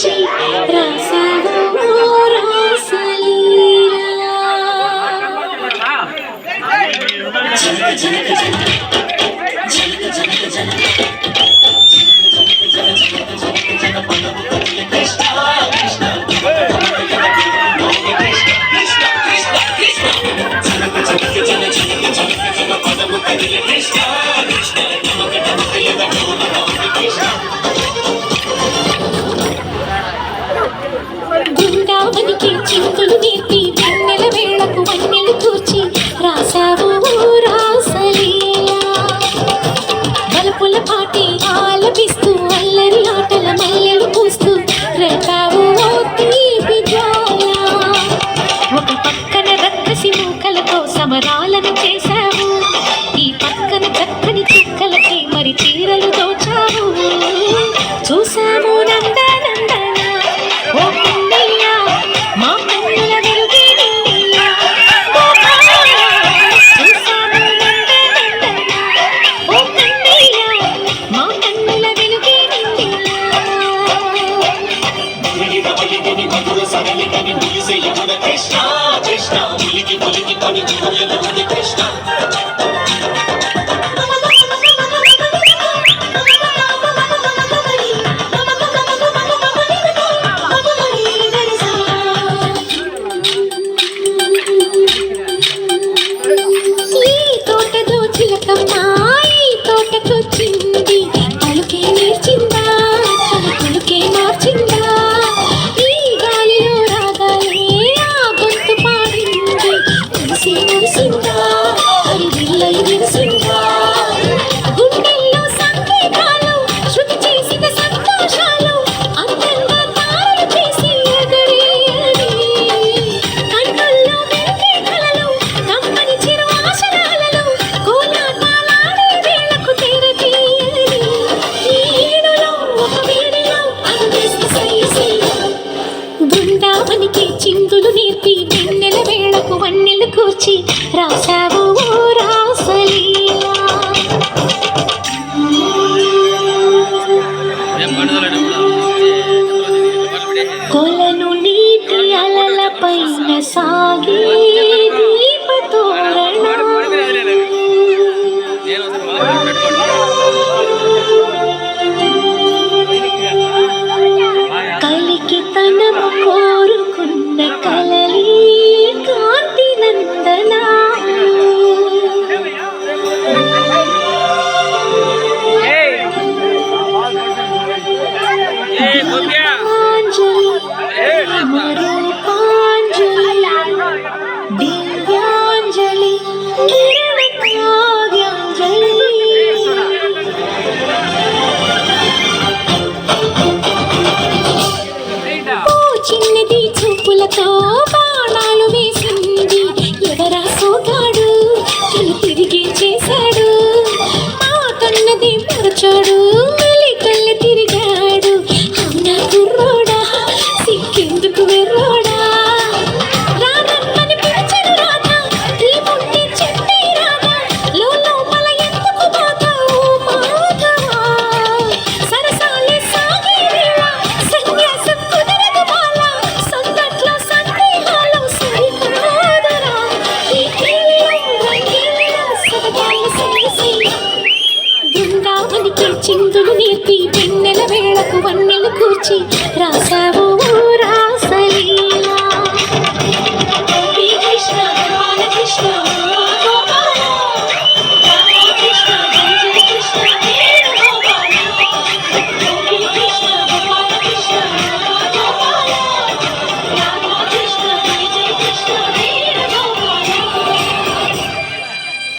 కూర్చి రాసావు రాసలీలా జనక జనక జనక జనక జనక బృందావనికి చింతులు నేర్పి వెన్నెల వేళకు వన్నెలు కూర్చి రాసావు రాసలీలా బలపుల పాటి ఆలపిస్తూ అల్లరి ఆటల మల్లెలు పూస్తూ రేపావు తీపి జ్వాల ఒక పక్కన రక్కసి మూకలతో సమరాలను చేశావు ఈ పక్కన చక్కని చుక్కలకి మరి చీరలు దోచావు చూసాము నందనందన ఓ కన్నయ్య మా కన్నుల వెలుగే నిన్నయ్య చూసాము నందనందన ఓ కన్నయ్య మా కన్నుల వెలుగే నిన్నయ్య మధుర సరళికని ముగిసే యమున కృష్ణ కృష్ణ ములికి ములికి పని ములికి కృష్ణ చిందులు నేర్పి వెన్నెల వేళకు వన్నెలు కూర్చి రాసావు రాసలీలా కొలను నీటి అలల పైన సాగే దీపతోరణ కలికి తనము కోరుకున్న కలలి కాంతి నందన దివ్యాంజలి కిరణ కావ్యాంజలి చిన్నది చూపులతో బాణాలు వేసింది ఎవరా సోగాడు తిరిగి చేశాడు మా కన్నది మరచాడు మళ్ళీ కళ్ళ తిరిగాడు అవునా కుర్రోడా సిక్కెందుకు వెర్రోడా రానమ్మని పిలిచను రాధా ఈ ముట్టి చెప్పే రాధా లోపల ఎందుకు బాధ ఓ మాధవా సరసాలే సాగే వేళ సన్యాసం కుదరదు బాల సందట్లో సందేహాలు సరికాదరా ఈ రంగీలో సరదాలు సరిసి బృందావనికి చిందులు నేర్పి వెన్నెల వేళకు వన్నెలు కూర్చి రా